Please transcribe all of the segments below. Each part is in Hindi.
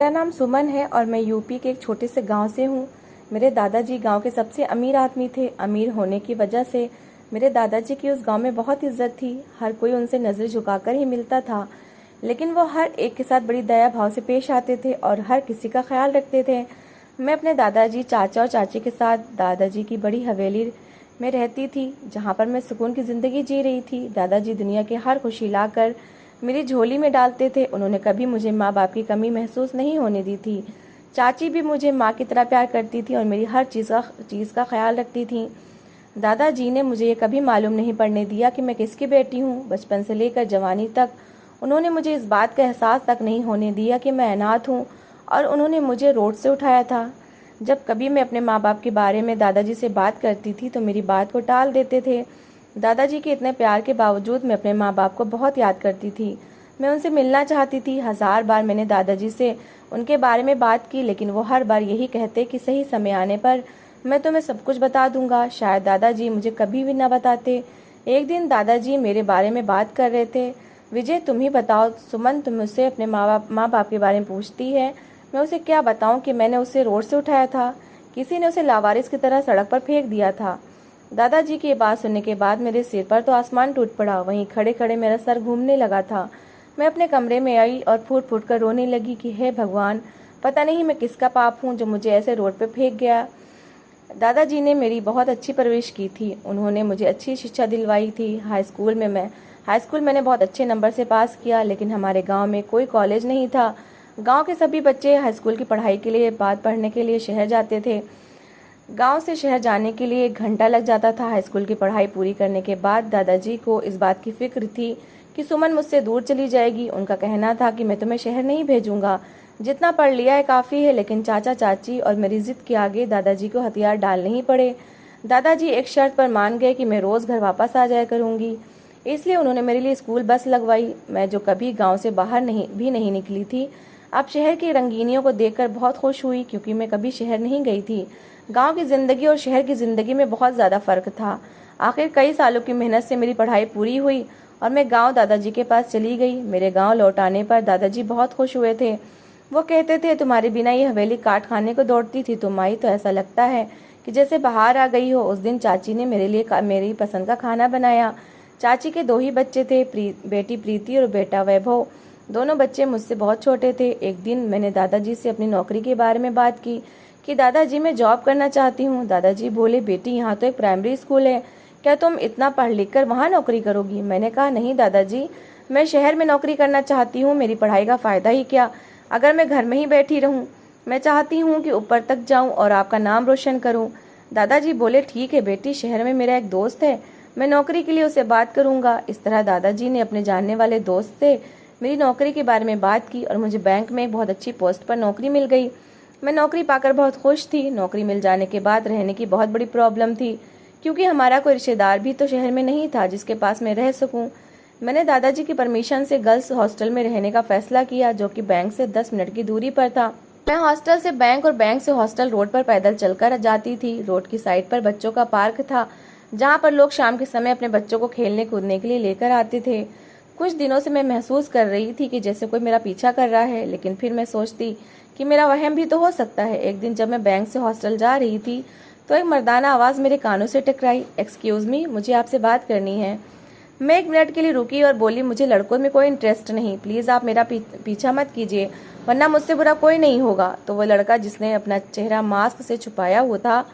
मेरा नाम सुमन है और मैं यूपी के एक छोटे से गांव से हूँ। मेरे दादाजी गांव के सबसे अमीर आदमी थे। अमीर होने की वजह से मेरे दादाजी की उस गांव में बहुत इज्जत थी। हर कोई उनसे नज़र झुकाकर ही मिलता था, लेकिन वो हर एक के साथ बड़ी दया भाव से पेश आते थे और हर किसी का ख्याल रखते थे। मैं अपने दादाजी, चाचा और चाची के साथ दादाजी की बड़ी हवेली में रहती थी, जहाँ पर मैं सुकून की ज़िंदगी जी रही थी। दादाजी दुनिया की हर खुशी लाकर मेरी झोली में डालते थे। उन्होंने कभी मुझे माँ बाप की कमी महसूस नहीं होने दी थी। चाची भी मुझे माँ की तरह प्यार करती थी और मेरी हर चीज़ का ख्याल रखती थी। दादाजी ने मुझे ये कभी मालूम नहीं पड़ने दिया कि मैं किसकी बेटी हूँ। बचपन से लेकर जवानी तक उन्होंने मुझे इस बात का एहसास तक नहीं होने दिया कि मैं अनाथ हूँ, और उन्होंने मुझे रोड से उठाया था। जब कभी मैं अपने माँ बाप के बारे में दादाजी से बात करती थी तो मेरी बात को टाल देते थे। दादाजी के इतने प्यार के बावजूद मैं अपने माँ बाप को बहुत याद करती थी। मैं उनसे मिलना चाहती थी। 1000 बार मैंने दादाजी से उनके बारे में बात की, लेकिन वो हर बार यही कहते कि सही समय आने पर मैं तुम्हें सब कुछ बता दूंगा। शायद दादाजी मुझे कभी भी ना बताते। एक दिन दादाजी मेरे बारे में बात कर रहे थे। विजय, तुम ही बताओ। सुमन, तुम मुझसे अपने माँ बाप के बारे में पूछती है। मैं उसे क्या बताऊं कि मैंने उसे रोड से उठाया था, किसी ने उसे लावारिस की तरह सड़क पर फेंक दिया था। दादाजी की ये बात सुनने के बाद मेरे सिर पर तो आसमान टूट पड़ा। वहीं खड़े खड़े मेरा सर घूमने लगा था। मैं अपने कमरे में आई और फूट फूट कर रोने लगी कि हे भगवान, पता नहीं मैं किसका पाप हूँ जो मुझे ऐसे रोड पे फेंक गया। दादाजी ने मेरी बहुत अच्छी परवरिश की थी। उन्होंने मुझे अच्छी शिक्षा दिलवाई थी। हाई स्कूल मैंने बहुत अच्छे नंबर से पास किया, लेकिन हमारे गांव में कोई कॉलेज नहीं था। गांव के सभी बच्चे हाई स्कूल की पढ़ाई के लिए, बात पढ़ने के लिए शहर जाते थे। गांव से शहर जाने के लिए 1 घंटा लग जाता था। हाई स्कूल की पढ़ाई पूरी करने के बाद दादाजी को इस बात की फिक्र थी कि सुमन मुझसे दूर चली जाएगी। उनका कहना था कि मैं तुम्हें शहर नहीं भेजूंगा, जितना पढ़ लिया है काफ़ी है। लेकिन चाचा चाची और मेरी जिद के आगे दादाजी को हथियार डालने ही पड़े। दादाजी एक शर्त पर मान गए कि मैं रोज़ घर वापस आ जाया करूंगी। इसलिए उन्होंने मेरे लिए स्कूल बस लगवाई। मैं जो कभी गांव से बाहर नहीं निकली थी, अब शहर की रंगीनियों को देखकर बहुत खुश हुई, क्योंकि मैं कभी शहर नहीं गई थी। गांव की ज़िंदगी और शहर की ज़िंदगी में बहुत ज़्यादा फ़र्क था। आखिर कई सालों की मेहनत से मेरी पढ़ाई पूरी हुई और मैं गांव दादाजी के पास चली गई। मेरे गांव लौट आने पर दादाजी बहुत खुश हुए थे। वो कहते थे, तुम्हारे बिना ये हवेली काट खाने को दौड़ती थी, तुम आई तो ऐसा लगता है कि जैसे बाहर आ गई हो। उस दिन चाची ने मेरे लिए मेरी पसंद का खाना बनाया। चाची के 2 ही बच्चे थे, बेटी प्रीति और बेटा वैभव। दोनों बच्चे मुझसे बहुत छोटे थे। एक दिन मैंने दादाजी से अपनी नौकरी के बारे में बात की कि दादाजी मैं जॉब करना चाहती हूँ। दादाजी बोले, बेटी यहाँ तो एक प्राइमरी स्कूल है, क्या तुम इतना पढ़ लिख कर वहाँ नौकरी करोगी? मैंने कहा, नहीं दादाजी, मैं शहर में नौकरी करना चाहती हूँ। मेरी पढ़ाई का फ़ायदा ही क्या अगर मैं घर में ही बैठी रहूँ। मैं चाहती हूँ कि ऊपर तक जाऊँ और आपका नाम रोशन करूँ। दादाजी बोले, ठीक है बेटी, शहर में मेरा एक दोस्त है, मैं नौकरी के लिए उससे बात करूँगा। इस तरह दादाजी ने अपने जानने वाले दोस्त से मेरी नौकरी के बारे में बात की और मुझे बैंक में एक बहुत अच्छी पोस्ट पर नौकरी मिल गई। मैं नौकरी पाकर बहुत खुश थी। नौकरी मिल जाने के बाद रहने की बहुत बड़ी प्रॉब्लम थी, क्योंकि हमारा कोई रिश्तेदार भी तो शहर में नहीं था जिसके पास मैं रह सकूं। मैंने दादाजी की परमिशन से गर्ल्स हॉस्टल में रहने का फैसला किया, जो कि बैंक से 10 मिनट की दूरी पर था। मैं हॉस्टल से बैंक और बैंक से हॉस्टल रोड पर पैदल चलकर जाती थी। रोड की साइड पर बच्चों का पार्क था, जहाँ पर लोग शाम के समय अपने बच्चों को खेलने कूदने के लिए लेकर आते थे। कुछ दिनों से मैं महसूस कर रही थी कि जैसे कोई मेरा पीछा कर रहा है, लेकिन फिर मैं सोचती कि मेरा वहम भी तो हो सकता है। एक दिन जब मैं बैंक से हॉस्टल जा रही थी तो एक मर्दाना आवाज़ मेरे कानों से टकराई। एक्सक्यूज़ मी, मुझे आपसे बात करनी है। मैं 1 मिनट के लिए रुकी और बोली, मुझे लड़कों में कोई इंटरेस्ट नहीं, प्लीज़ आप मेरा पीछा मत कीजिए, वरना मुझसे बुरा कोई नहीं होगा। तो वो लड़का, जिसने अपना चेहरा मास्क से छुपाया हुआ था,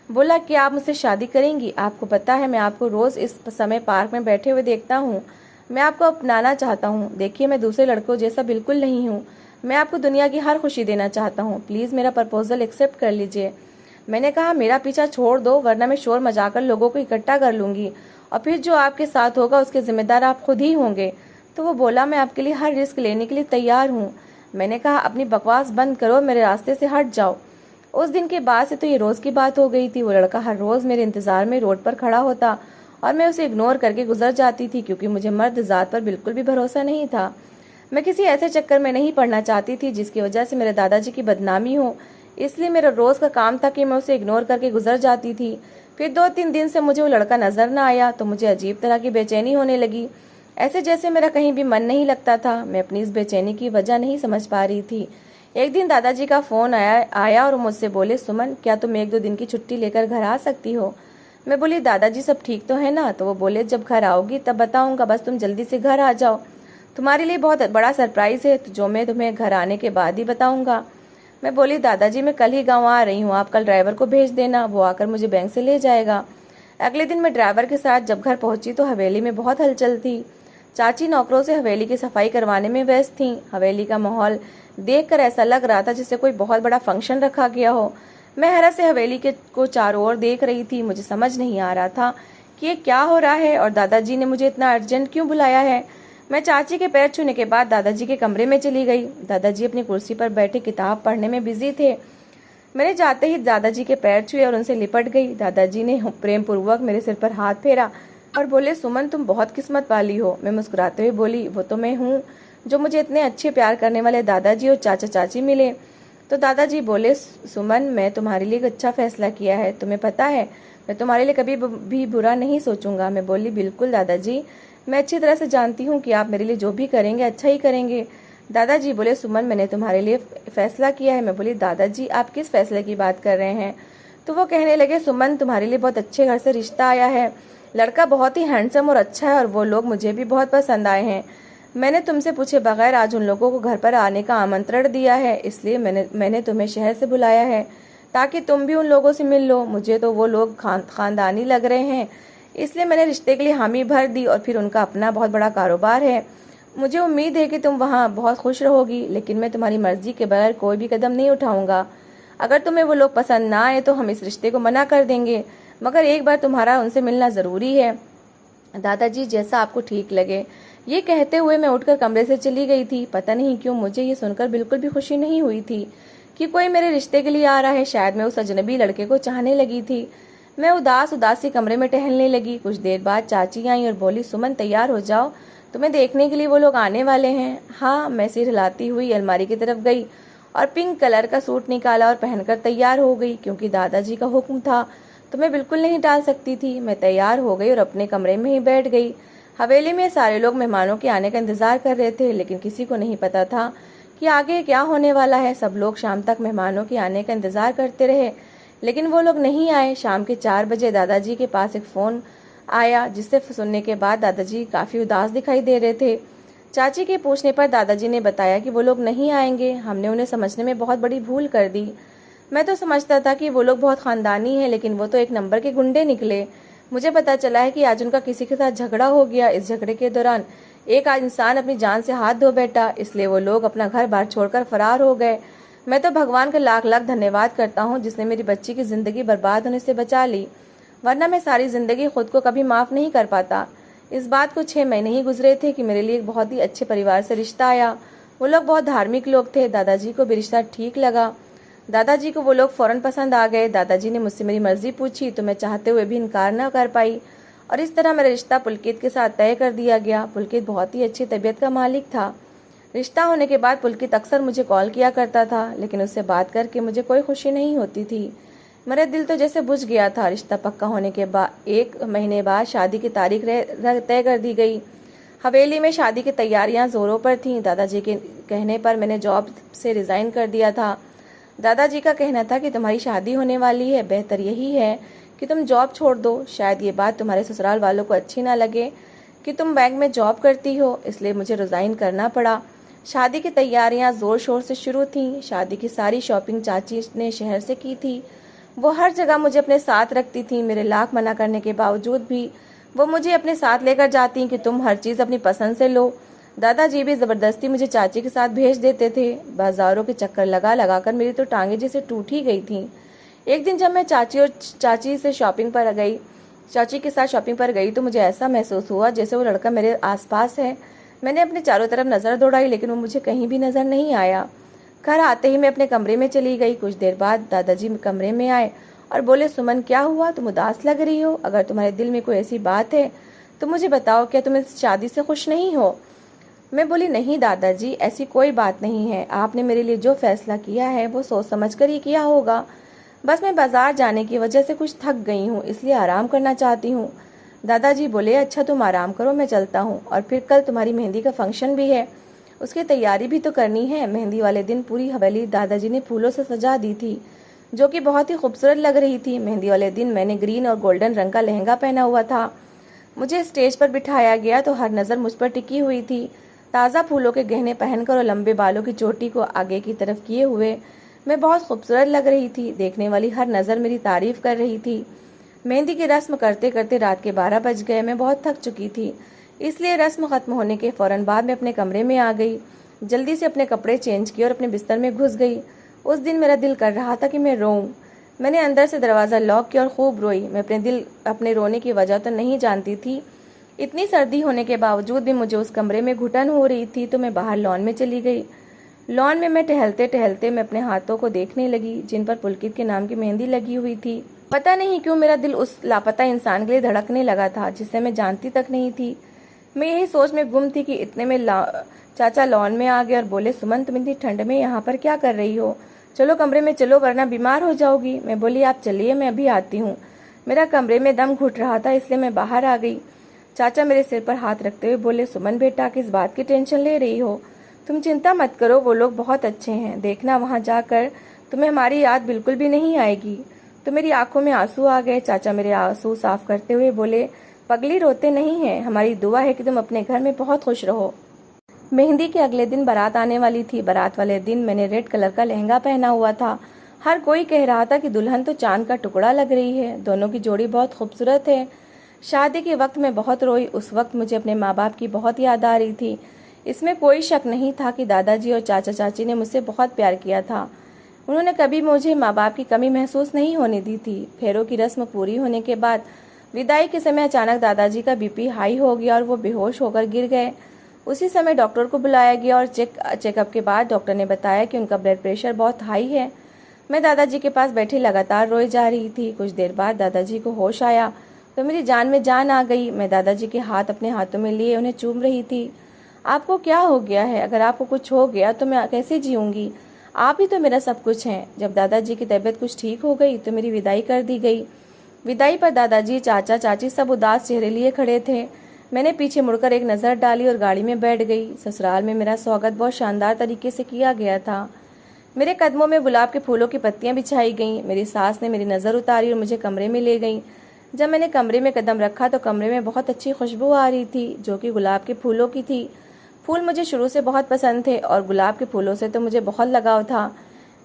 बोला, कि आप मुझसे शादी करेंगी? आपको पता है मैं आपको रोज़ इस समय पार्क में बैठे हुए देखता हूँ। मैं आपको अपनाना चाहता हूँ। देखिए, मैं दूसरे लड़कों जैसा बिल्कुल नहीं हूँ। मैं आपको दुनिया की हर खुशी देना चाहता हूँ। प्लीज़ मेरा प्रपोजल एक्सेप्ट कर लीजिए। मैंने कहा, मेरा पीछा छोड़ दो, वरना मैं शोर मचाकर लोगों को इकट्ठा कर लूँगी और फिर जो आपके साथ होगा उसके जिम्मेदार आप खुद ही होंगे। तो वो बोला, मैं आपके लिए हर रिस्क लेने के लिए तैयार हूँ। मैंने कहा, अपनी बकवास बंद करो, मेरे रास्ते से हट जाओ। उस दिन के बाद से तो ये रोज़ की बात हो गई थी। वो लड़का हर रोज़ मेरे इंतज़ार में रोड पर खड़ा होता और मैं उसे इग्नोर करके गुजर जाती थी, क्योंकि मुझे मर्द ज़ात पर बिल्कुल भी भरोसा नहीं था। मैं किसी ऐसे चक्कर में नहीं पड़ना चाहती थी जिसकी वजह से मेरे दादाजी की बदनामी हो। इसलिए मेरा रोज़ का काम था कि मैं उसे इग्नोर करके गुजर जाती थी। फिर 2-3 दिन से मुझे वो लड़का नज़र न आया तो मुझे अजीब तरह की बेचैनी होने लगी, ऐसे जैसे मेरा कहीं भी मन नहीं लगता था। मैं अपनी इस बेचैनी की वजह नहीं समझ पा रही थी। एक दिन दादाजी का फ़ोन आया और मुझसे बोले, सुमन क्या तुम 1-2 दिन की छुट्टी लेकर घर आ सकती हो? मैं बोली, दादाजी सब ठीक तो है ना? तो वो बोले, जब घर आओगी तब बताऊंगा, बस तुम जल्दी से घर आ जाओ। तुम्हारे लिए बहुत बड़ा सरप्राइज़ है, तो जो मैं तुम्हें घर आने के बाद ही बताऊंगा। मैं बोली, दादाजी मैं कल ही गाँव आ रही हूँ, आप कल ड्राइवर को भेज देना, वो आकर मुझे बैंक से ले जाएगा। अगले दिन मैं ड्राइवर के साथ जब घर पहुंची तो हवेली में बहुत हलचल थी। चाची नौकरों से हवेली की सफाई करवाने में व्यस्त थीं। हवेली का माहौल देखकर ऐसा लग रहा था जैसे कोई बहुत बड़ा फंक्शन रखा गया हो। मैं हैरत से हवेली के को चारों ओर देख रही थी। मुझे समझ नहीं आ रहा था कि ये क्या हो रहा है और दादाजी ने मुझे इतना अर्जेंट क्यों बुलाया है। मैं चाची के पैर छूने के बाद दादाजी के कमरे में चली गई। दादाजी अपनी कुर्सी पर बैठे किताब पढ़ने में बिजी थे। मैंने जाते ही दादाजी के पैर छुए और उनसे लिपट गई। दादाजी ने प्रेम पूर्वक मेरे सिर पर हाथ फेरा और बोले, सुमन तुम बहुत किस्मत वाली हो। मैं मुस्कुराते हुए बोली, वो तो मैं हूँ जो मुझे इतने अच्छे प्यार करने वाले दादाजी और चाचा चाची मिले। तो दादाजी बोले, सुमन मैं तुम्हारे लिए एक अच्छा फैसला किया है, तुम्हें पता है मैं तुम्हारे लिए कभी भी बुरा नहीं सोचूंगा। मैं बोली, बिल्कुल दादाजी, मैं अच्छी तरह से जानती हूँ कि आप मेरे लिए जो भी करेंगे अच्छा ही करेंगे। दादाजी बोले, सुमन मैंने तुम्हारे लिए फैसला किया है। मैं बोली, दादाजी आप किस फैसले की बात कर रहे हैं? तो वो कहने लगे, सुमन तुम्हारे लिए बहुत अच्छे घर से रिश्ता आया है, लड़का बहुत ही हैंडसम और अच्छा है और वो लोग मुझे भी बहुत पसंद आए हैं। मैंने तुमसे पूछे बगैर आज उन लोगों को घर पर आने का आमंत्रण दिया है, इसलिए मैंने तुम्हें शहर से बुलाया है ताकि तुम भी उन लोगों से मिल लो। मुझे तो वो लोग खानदानी लग रहे हैं, इसलिए मैंने रिश्ते के लिए हामी भर दी और फिर उनका अपना बहुत बड़ा कारोबार है। मुझे उम्मीद है कि तुम वहाँ बहुत खुश रहोगी, लेकिन मैं तुम्हारी मर्जी के बगैर कोई भी कदम नहीं उठाऊंगा। अगर तुम्हें वो लोग पसंद ना आए तो हम इस रिश्ते को मना कर देंगे, मगर एक बार तुम्हारा उनसे मिलना ज़रूरी है। दादाजी जैसा आपको ठीक लगे। ये कहते हुए मैं उठकर कमरे से चली गई थी। पता नहीं क्यों मुझे ये सुनकर बिल्कुल भी खुशी नहीं हुई थी कि कोई मेरे रिश्ते के लिए आ रहा है। शायद मैं उस अजनबी लड़के को चाहने लगी थी। मैं उदास उदासी कमरे में टहलने लगी। कुछ देर बाद चाची आई और बोली, सुमन तैयार हो जाओ, तुम्हें देखने के लिए वो लोग आने वाले हैं। हाँ, मैं सिर हिलाती हुई अलमारी की तरफ गई और पिंक कलर का सूट निकाला और पहनकर तैयार हो गई। क्योंकि दादाजी का हुक्म था तो मैं बिल्कुल नहीं टाल सकती थी। मैं तैयार हो गई और अपने कमरे में ही बैठ गई। हवेली में सारे लोग मेहमानों के आने का इंतजार कर रहे थे, लेकिन किसी को नहीं पता था कि आगे क्या होने वाला है। सब लोग शाम तक मेहमानों के आने का इंतजार करते रहे, लेकिन वो लोग नहीं आए। शाम के 4 बजे दादाजी के पास एक फ़ोन आया, जिसे सुनने के बाद दादाजी काफ़ी उदास दिखाई दे रहे थे। चाची के पूछने पर दादाजी ने बताया कि वो लोग नहीं आएंगे। हमने उन्हें समझने में बहुत बड़ी भूल कर दी। मैं तो समझता था कि वो लोग बहुत खानदानी हैं, लेकिन वो तो एक नंबर के गुंडे निकले। मुझे पता चला है कि आज उनका किसी के साथ झगड़ा हो गया। इस झगड़े के दौरान एक इंसान अपनी जान से हाथ धो बैठा, इसलिए वो लोग अपना घर बार छोड़कर फरार हो गए। मैं तो भगवान का लाख लाख धन्यवाद करता हूँ जिसने मेरी बच्ची की ज़िंदगी बर्बाद होने से बचा ली, वरना मैं सारी ज़िंदगी खुद को कभी माफ़ नहीं कर पाता। इस बात को 6 महीने ही गुजरे थे कि मेरे लिए एक बहुत ही अच्छे परिवार से रिश्ता आया। वो लोग बहुत धार्मिक लोग थे। दादाजी को भी रिश्ता ठीक लगा। दादाजी को वो लोग फ़ौरन पसंद आ गए। दादाजी ने मुझसे मेरी मर्जी पूछी तो मैं चाहते हुए भी इनकार न कर पाई और इस तरह मेरा रिश्ता पुलकित के साथ तय कर दिया गया। पुलकित बहुत ही अच्छी तबीयत का मालिक था। रिश्ता होने के बाद पुलकित अक्सर मुझे कॉल किया करता था, लेकिन उससे बात करके मुझे कोई खुशी नहीं होती थी। मेरा दिल तो जैसे बुझ गया था। रिश्ता पक्का होने के बाद 1 महीने बाद शादी की तारीख तय कर दी गई। हवेली में शादी की तैयारियां जोरों पर थीं। दादाजी के कहने पर मैंने जॉब से रिज़ाइन कर दिया था। दादाजी का कहना था कि तुम्हारी शादी होने वाली है, बेहतर यही है कि तुम जॉब छोड़ दो। शायद ये बात तुम्हारे ससुराल वालों को अच्छी ना लगे कि तुम बैंक में जॉब करती हो, इसलिए मुझे रिज़ाइन करना पड़ा। शादी की तैयारियां ज़ोर शोर से शुरू थीं। शादी की सारी शॉपिंग चाची ने शहर से की थी। वो हर जगह मुझे अपने साथ रखती थी। मेरे लाख मना करने के बावजूद भी वो मुझे अपने साथ लेकर जाती कि तुम हर चीज़ अपनी पसंद से लो। दादाजी भी ज़बरदस्ती मुझे चाची के साथ भेज देते थे। बाजारों के चक्कर लगा लगा कर मेरी तो टांगें जैसे टूट ही गई थीं। एक दिन जब मैं चाची के साथ शॉपिंग पर गई तो मुझे ऐसा महसूस हुआ जैसे वो लड़का मेरे आसपास है। मैंने अपने चारों तरफ नज़र दौड़ाई, लेकिन वो मुझे कहीं भी नज़र नहीं आया। घर आते ही मैं अपने कमरे में चली गई। कुछ देर बाद दादाजी कमरे में आए और बोले, सुमन क्या हुआ, तुम उदास लग रही हो। अगर तुम्हारे दिल में कोई ऐसी बात है तो मुझे बताओ, क्या तुम इस शादी से खुश नहीं हो? मैं बोली, नहीं दादाजी, ऐसी कोई बात नहीं है। आपने मेरे लिए जो फैसला किया है वो सोच समझ कर ही किया होगा। बस मैं बाजार जाने की वजह से कुछ थक गई हूँ, इसलिए आराम करना चाहती हूँ। दादाजी बोले, अच्छा तुम आराम करो, मैं चलता हूँ। और फिर कल तुम्हारी मेहंदी का फंक्शन भी है उसकी तैयारी भी तो करनी है। मेहंदी वाले दिन पूरी हवेली दादाजी ने फूलों से सजा दी थी, जो कि बहुत ही खूबसूरत लग रही थी। मेहंदी वाले दिन मैंने ग्रीन और गोल्डन रंग का लहंगा पहना हुआ था। मुझे स्टेज पर बिठाया गया तो हर नज़र मुझ पर टिकी हुई थी। ताज़ा फूलों के गहने पहनकर और लंबे बालों की चोटी को आगे की तरफ किए हुए मैं बहुत खूबसूरत लग रही थी। देखने वाली हर नज़र मेरी तारीफ कर रही थी। मेहंदी की रस्म करते करते रात के 12 बज गए। मैं बहुत थक चुकी थी, इसलिए रस्म खत्म होने के फौरन बाद मैं अपने कमरे में आ गई। जल्दी से अपने कपड़े चेंज किए और अपने बिस्तर में घुस गई। उस दिन मेरा दिल कर रहा था कि मैं रोऊं। मैंने अंदर से दरवाज़ा लॉक किया और खूब रोई। मैं अपने रोने की वजह तो नहीं जानती थी। इतनी सर्दी होने के बावजूद भी मुझे उस कमरे में घुटन हो रही थी, तो मैं बाहर लॉन में चली गई। लॉन में मैं टहलते टहलते मैं अपने हाथों को देखने लगी, जिन पर पुलकित के नाम की मेहंदी लगी हुई थी। पता नहीं क्यों मेरा दिल उस लापता इंसान के लिए धड़कने लगा था, जिसे मैं जानती तक नहीं थी। मैं यही सोच में गुम थी कि इतने में चाचा लॉन में आ गए और बोले, सुमन तुम इतनी ठंड में यहाँ पर क्या कर रही हो? चलो कमरे में चलो, वरना बीमार हो जाओगी। मैं बोली, आप चलिए, मैं अभी आती हूँ। मेरा कमरे में दम घुट रहा था, इसलिए मैं बाहर आ गई। चाचा मेरे सिर पर हाथ रखते हुए बोले, सुमन बेटा, किस बात की टेंशन ले रही हो? तुम चिंता मत करो, वो लोग बहुत अच्छे हैं। देखना वहाँ जाकर तुम्हें हमारी याद बिल्कुल भी नहीं आएगी। तो मेरी आंखों में आंसू आ गए। चाचा मेरे आंसू साफ करते हुए बोले, पगली रोते नहीं हैं, हमारी दुआ है कि तुम अपने घर में बहुत खुश रहो। मेहंदी के अगले दिन बारात आने वाली थी। बारात वाले दिन मैंने रेड कलर का लहंगा पहना हुआ था। हर कोई कह रहा था कि दुल्हन तो चांद का टुकड़ा लग रही है, दोनों की जोड़ी बहुत खूबसूरत है। शादी के वक्त मैं बहुत रोई। उस वक्त मुझे अपने माँ बाप की बहुत याद आ रही थी। इसमें कोई शक नहीं था कि दादाजी और चाचा चाची ने मुझसे बहुत प्यार किया था। उन्होंने कभी मुझे माँ बाप की कमी महसूस नहीं होने दी थी। फेरों की रस्म पूरी होने के बाद विदाई के समय अचानक दादाजी का बीपी हाई हो गया और वो बेहोश होकर गिर गए। उसी समय डॉक्टर को बुलाया गया और चेकअप के बाद डॉक्टर ने बताया कि उनका ब्लड प्रेशर बहुत हाई है। मैं दादाजी के पास बैठी लगातार रोई जा रही थी। कुछ देर बाद दादाजी को होश आया तो मेरी जान में जान आ गई। मैं दादाजी के हाथ अपने हाथों में लिए उन्हें चूम रही थी। आपको क्या हो गया है? अगर आपको कुछ हो गया तो मैं कैसे जीऊँगी? आप ही तो मेरा सब कुछ हैं। जब दादाजी की तबीयत कुछ ठीक हो गई तो मेरी विदाई कर दी गई। विदाई पर दादाजी, चाचा चाची सब उदास चेहरे लिए खड़े थे। मैंने पीछे मुड़कर एक नज़र डाली और गाड़ी में बैठ गई। ससुराल में मेरा स्वागत बहुत शानदार तरीके से किया गया था। मेरे कदमों में गुलाब के फूलों की पत्तियां बिछाई गईं। मेरी सास ने मेरी नज़र उतारी और मुझे कमरे में ले गई। जब मैंने कमरे में कदम रखा तो कमरे में बहुत अच्छी खुशबू आ रही थी, जो कि गुलाब के फूलों की थी। फूल मुझे शुरू से बहुत पसंद थे और गुलाब के फूलों से तो मुझे बहुत लगाव था।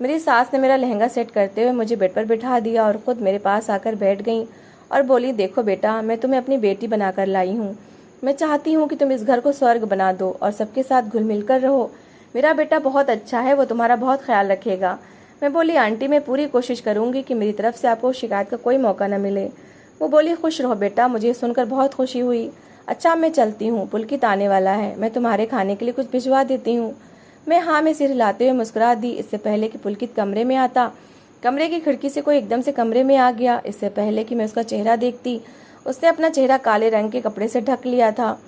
मेरी सास ने मेरा लहंगा सेट करते हुए मुझे बेड पर बिठा दिया और ख़ुद मेरे पास आकर बैठ गई और बोली, देखो बेटा, मैं तुम्हें अपनी बेटी बनाकर लाई हूँ। मैं चाहती हूँ कि तुम इस घर को स्वर्ग बना दो और सबके साथ घुल मिल कर रहो। मेरा बेटा बहुत अच्छा है, वो तुम्हारा बहुत ख्याल रखेगा। मैं बोली, आंटी मैं पूरी कोशिश करूँगी कि मेरी तरफ से आपको शिकायत का कोई मौका न मिले। वो बोली, खुश रहो बेटा, मुझे सुनकर बहुत खुशी हुई। अच्छा मैं चलती हूँ, पुलकित आने वाला है, मैं तुम्हारे खाने के लिए कुछ भिजवा देती हूँ। मैं हाँ में सिर हिलाते हुए मुस्कुरा दी। इससे पहले कि पुलकित कमरे में आता, कमरे की खिड़की से कोई एकदम से कमरे में आ गया। इससे पहले कि मैं उसका चेहरा देखती, उसने अपना चेहरा काले रंग के कपड़े से ढक लिया था।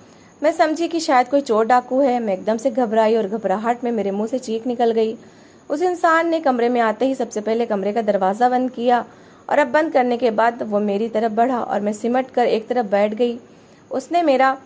मैं समझी कि शायद कोई चोर डाकू है। मैं एकदम से घबराई और घबराहट में मेरे मुंह से चीख निकल गई। उस इंसान ने कमरे में आते ही सबसे पहले कमरे का दरवाज़ा बंद किया और अब बंद करने के बाद वो मेरी तरफ बढ़ा और मैं सिमट कर एक तरफ बैठ गई। उसने मेरा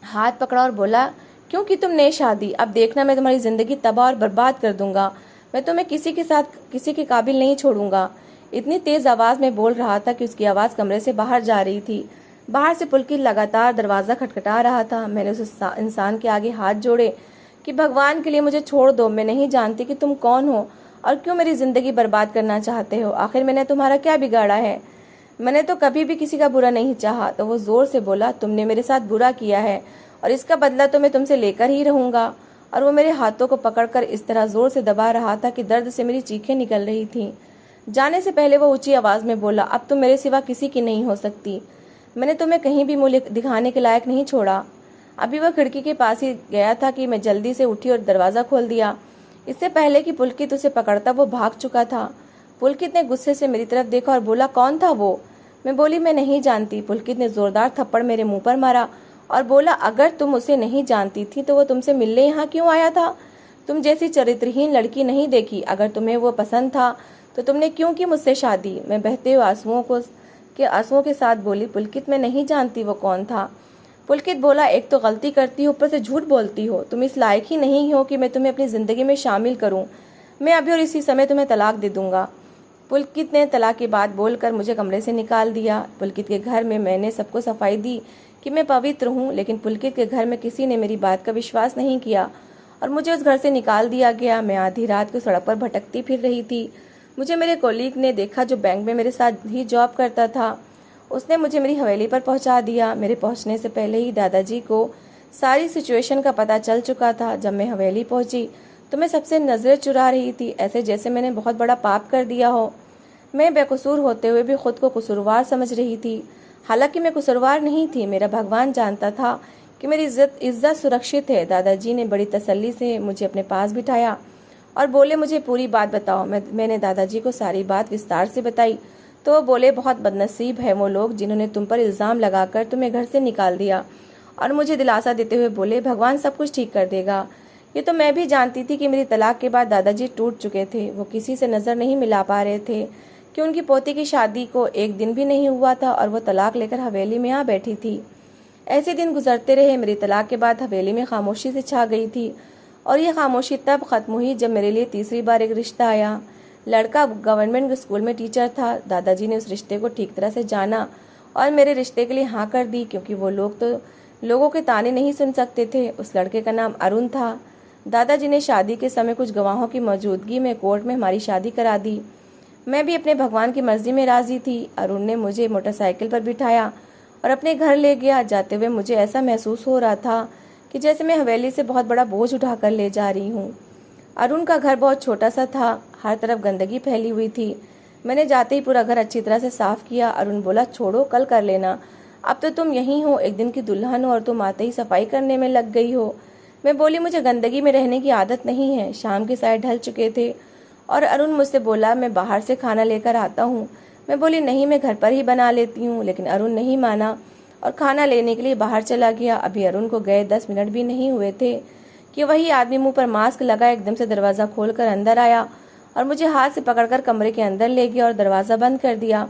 हाथ पकड़ा और बोला, क्यों की तुमने शादी? अब देखना मैं तुम्हारी ज़िंदगी तबाह और बर्बाद कर दूंगा। मैं तुम्हें किसी के साथ किसी के काबिल नहीं छोड़ूंगा। इतनी तेज़ आवाज़ में बोल रहा था कि उसकी आवाज़ कमरे से बाहर जा रही थी। बाहर से पुलकित लगातार दरवाज़ा खटखटा रहा था। मैंने उस इंसान के आगे हाथ जोड़े कि भगवान के लिए मुझे छोड़ दो। मैं नहीं जानती कि तुम कौन हो और क्यों मेरी ज़िंदगी बर्बाद करना चाहते हो। आखिर मैंने तुम्हारा क्या बिगाड़ा है? मैंने तो कभी भी किसी का बुरा नहीं चाहा। तो वो ज़ोर से बोला, तुमने मेरे साथ बुरा किया है और इसका बदला तो मैं तुमसे लेकर ही रहूँगा। और वो मेरे हाथों को पकड़कर इस तरह ज़ोर से दबा रहा था कि दर्द से मेरी चीखें निकल रही थीं। जाने से पहले वो ऊंची आवाज़ में बोला, अब तुम मेरे सिवा किसी की नहीं हो सकती। मैंने तुम्हें कहीं भी मुँह दिखाने के लायक नहीं छोड़ा। अभी वह खिड़की के पास ही गया था कि मैं जल्दी से उठी और दरवाज़ा खोल दिया। इससे पहले कि पुलकित उसे पकड़ता वो भाग चुका था। पुलकित ने गुस्से से मेरी तरफ देखा और बोला, कौन था वो? मैं बोली, मैं नहीं जानती। पुलकित ने ज़ोरदार थप्पड़ मेरे मुंह पर मारा और बोला, अगर तुम उसे नहीं जानती थी तो वो तुमसे मिलने यहाँ क्यों आया था? तुम जैसी चरित्रहीन लड़की नहीं देखी। अगर तुम्हें वो पसंद था तो तुमने क्यों की मुझसे शादी? मैं बहते हुए आंसुओं के साथ बोली, पुलकित मैं नहीं जानती वो कौन था। पुलकित बोला, एक तो गलती करती हो, ऊपर से झूठ बोलती हो। तुम इस लायक ही नहीं हो कि मैं तुम्हें अपनी ज़िंदगी में शामिल करूं। मैं अभी और इसी समय तुम्हें तलाक दे दूंगा। पुलकित ने तलाक की बात बोलकर मुझे कमरे से निकाल दिया। पुलकित के घर में मैंने सबको सफाई दी कि मैं पवित्र हूँ, लेकिन पुलकित के घर में किसी ने मेरी बात का विश्वास नहीं किया और मुझे उस घर से निकाल दिया गया। मैं आधी रात को सड़क पर भटकती फिर रही थी। मुझे मेरे कोलीग ने देखा जो बैंक में मेरे साथ ही जॉब करता था। उसने मुझे मेरी हवेली पर पहुंचा दिया। मेरे पहुंचने से पहले ही दादाजी को सारी सिचुएशन का पता चल चुका था। जब मैं हवेली पहुंची तो मैं सबसे नजरें चुरा रही थी, ऐसे जैसे मैंने बहुत बड़ा पाप कर दिया हो। मैं बेकसूर होते हुए भी खुद को कसूरवार समझ रही थी। हालांकि मैं कसूरवार नहीं थी, मेरा भगवान जानता था कि मेरी इज्जत सुरक्षित है। दादाजी ने बड़ी तसल्ली से मुझे अपने पास बिठाया और बोले, मुझे पूरी बात बताओ। मैंने दादाजी को सारी बात विस्तार से बताई तो वो बोले, बहुत बदनसीब है वो लोग जिन्होंने तुम पर इल्ज़ाम लगाकर तुम्हें घर से निकाल दिया। और मुझे दिलासा देते हुए बोले, भगवान सब कुछ ठीक कर देगा। ये तो मैं भी जानती थी कि मेरी तलाक के बाद दादाजी टूट चुके थे। वो किसी से नज़र नहीं मिला पा रहे थे कि उनकी पोती की शादी को एक दिन भी नहीं हुआ था और वो तलाक लेकर हवेली में आ बैठी थी। ऐसे दिन गुजरते रहे। मेरी तलाक के बाद हवेली में खामोशी से छा गई थी और ये खामोशी तब खत्म हुई जब मेरे लिए तीसरी बार एक रिश्ता आया। लड़का गवर्नमेंट स्कूल में टीचर था। दादाजी ने उस रिश्ते को ठीक तरह से जाना और मेरे रिश्ते के लिए हाँ कर दी, क्योंकि वो लोग तो लोगों के ताने नहीं सुन सकते थे। उस लड़के का नाम अरुण था। दादाजी ने शादी के समय कुछ गवाहों की मौजूदगी में कोर्ट में हमारी शादी करा दी। मैं भी अपने भगवान की मर्जी में राजी थी। अरुण ने मुझे मोटरसाइकिल पर बिठाया और अपने घर ले गया। जाते हुए मुझे ऐसा महसूस हो रहा था कि जैसे मैं हवेली से बहुत बड़ा बोझ उठाकर ले जा रही हूँ। अरुण का घर बहुत छोटा सा था, हर तरफ गंदगी फैली हुई थी। मैंने जाते ही पूरा घर अच्छी तरह से साफ किया। अरुण बोला, छोड़ो, कल कर लेना, अब तो तुम यहीं हो, एक दिन की दुल्हन हो और तुम आते ही सफाई करने में लग गई हो। मैं बोली, मुझे गंदगी में रहने की आदत नहीं है। शाम के साए ढल चुके थे और अरुण मुझसे बोला, मैं बाहर से खाना लेकर आता हूँ। मैं बोली, नहीं, मैं घर पर ही बना लेती हूँ। लेकिन अरुण नहीं माना और खाना लेने के लिए बाहर चला गया। अभी अरुण को गए 10 मिनट भी नहीं हुए थे कि वही आदमी मुंह पर मास्क लगा एकदम से दरवाज़ा खोलकर अंदर आया और मुझे हाथ से पकड़कर कमरे के अंदर ले गया और दरवाज़ा बंद कर दिया।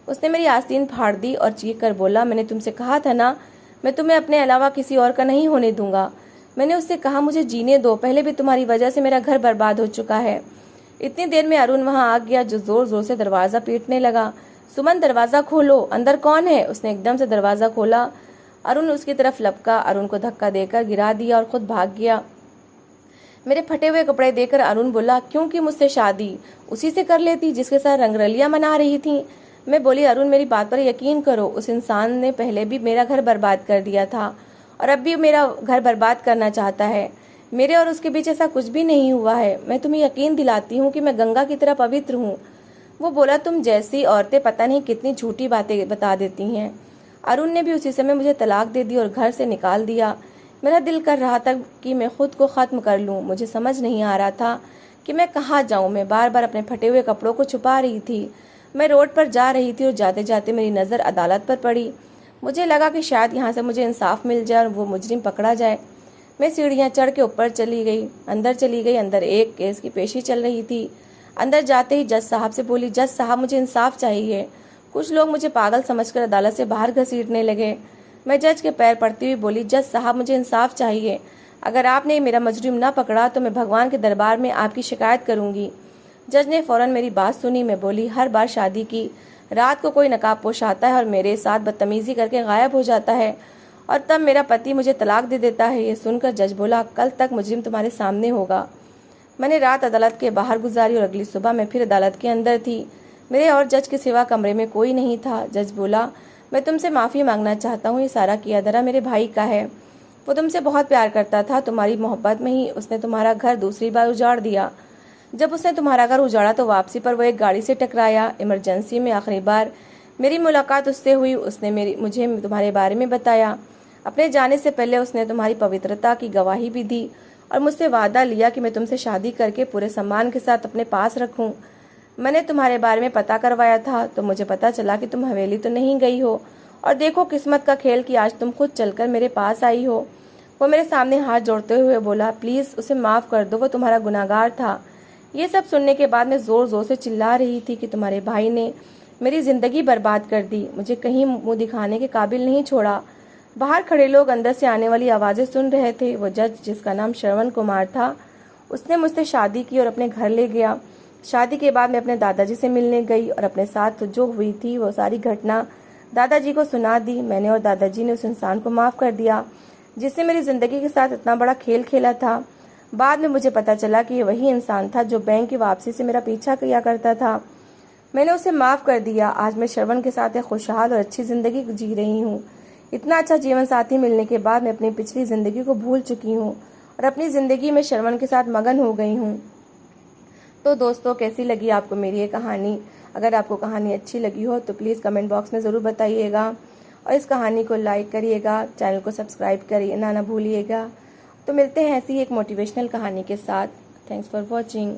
उसने मेरी आस्तीन फाड़ दी और चीख कर बोला, मैंने तुमसे कहा था ना, मैं तुम्हें अपने अलावा किसी और का नहीं होने दूंगा। मैंने उससे कहा, मुझे जीने दो, पहले भी तुम्हारी वजह से मेरा घर बर्बाद हो चुका है। इतनी देर में अरुण वहां आ गया, जो जोर जोर से दरवाज़ा पीटने लगा। सुमन, दरवाज़ा खोलो, अंदर कौन है? उसने एकदम से दरवाज़ा खोला। अरुण उसकी तरफ लपका, अरुण को धक्का देकर गिरा दिया और खुद भाग गया। मेरे फटे हुए कपड़े देखकर अरुण बोला, क्यों की मुझसे शादी उसी से कर लेती जिसके साथ रंगरलियां मना रही थी। मैं बोली, अरुण, मेरी बात पर यकीन करो, उस इंसान ने पहले भी मेरा घर बर्बाद कर दिया था और अब भी मेरा घर बर्बाद करना चाहता है। मेरे और उसके बीच ऐसा कुछ भी नहीं हुआ है। मैं तुम्हें यकीन दिलाती हूँ कि मैं गंगा की तरह पवित्र हूँ। वो बोला, तुम जैसी औरतें पता नहीं कितनी झूठी बातें बता देती हैं। अरुण ने भी उसी समय मुझे तलाक दे दी और घर से निकाल दिया। मेरा दिल कर रहा था कि मैं खुद को ख़त्म कर लूं। मुझे समझ नहीं आ रहा था कि मैं कहाँ जाऊं। मैं बार बार अपने फटे हुए कपड़ों को छुपा रही थी। मैं रोड पर जा रही थी और जाते जाते मेरी नज़र अदालत पर पड़ी। मुझे लगा कि शायद यहाँ से मुझे इंसाफ मिल जाए और वो मुजरिम पकड़ा जाए। मैं सीढ़ियाँ चढ़ के ऊपर चली गई, अंदर चली गई। अंदर एक केस की पेशी चल रही थी। अंदर जाते ही जज साहब से बोली, जज साहब, मुझे इंसाफ चाहिए। कुछ लोग मुझे पागल समझकर अदालत से बाहर घसीटने लगे। मैं जज के पैर पड़ती हुई बोली, जज साहब, मुझे इंसाफ चाहिए। अगर आपने मेरा मुजरिम ना पकड़ा तो मैं भगवान के दरबार में आपकी शिकायत करूंगी। जज ने फौरन मेरी बात सुनी। मैं बोली, हर बार शादी की रात को कोई नकाबपोश आता है और मेरे साथ बदतमीजी करके गायब हो जाता है और तब मेरा पति मुझे तलाक दे देता है। ये सुनकर जज बोला, कल तक मुजरिम तुम्हारे सामने होगा। मैंने रात अदालत के बाहर गुजारी और अगली सुबह मैं फिर अदालत के अंदर थी। मेरे और जज के सिवा कमरे में कोई नहीं था। जज बोला, मैं तुमसे माफ़ी मांगना चाहता हूँ। ये सारा किया धरा मेरे भाई का है। वो तुमसे बहुत प्यार करता था। तुम्हारी मोहब्बत में ही उसने तुम्हारा घर दूसरी बार उजाड़ दिया। जब उसने तुम्हारा घर उजाड़ा तो वापसी पर वो एक गाड़ी से टकराया। इमरजेंसी में आखिरी बार मेरी मुलाकात उससे हुई। उसने मुझे तुम्हारे बारे में बताया। अपने जाने से पहले उसने तुम्हारी पवित्रता की गवाही भी दी और मुझसे वादा लिया कि मैं तुमसे शादी करके पूरे सम्मान के साथ अपने पास रखूं। मैंने तुम्हारे बारे में पता करवाया था तो मुझे पता चला कि तुम हवेली तो नहीं गई हो और देखो किस्मत का खेल कि आज तुम खुद चलकर मेरे पास आई हो। वो मेरे सामने हाथ जोड़ते हुए बोला, प्लीज़ उसे माफ़ कर दो, वो तुम्हारा गुनाहगार था। ये सब सुनने के बाद मैं ज़ोर ज़ोर से चिल्ला रही थी कि तुम्हारे भाई ने मेरी ज़िंदगी बर्बाद कर दी, मुझे कहीं मुँह दिखाने के काबिल नहीं छोड़ा। बाहर खड़े लोग अंदर से आने वाली आवाज़ें सुन रहे थे। वो जज, जिसका नाम श्रवण कुमार था, उसने मुझसे शादी की और अपने घर ले गया। शादी के बाद मैं अपने दादाजी से मिलने गई और अपने साथ जो हुई थी वो सारी घटना दादाजी को सुना दी। मैंने और दादाजी ने उस इंसान को माफ़ कर दिया जिसने मेरी ज़िंदगी के साथ इतना बड़ा खेल खेला था। बाद में मुझे पता चला कि ये वही इंसान था जो बैंक की वापसी से मेरा पीछा किया करता था। मैंने उसे माफ़ कर दिया। आज मैं श्रवण के साथ एक खुशहाल और अच्छी ज़िंदगी जी रही हूँ। इतना अच्छा जीवन साथी मिलने के बाद मैं अपनी पिछली ज़िंदगी को भूल चुकी हूँ और अपनी ज़िंदगी में श्रवण के साथ मगन हो गई हूँ। तो दोस्तों, कैसी लगी आपको मेरी ये कहानी? अगर आपको कहानी अच्छी लगी हो तो प्लीज़ कमेंट बॉक्स में ज़रूर बताइएगा और इस कहानी को लाइक करिएगा, चैनल को सब्सक्राइब करिए ना भूलिएगा। तो मिलते हैं ऐसी ही एक मोटिवेशनल कहानी के साथ। Thanks for watching.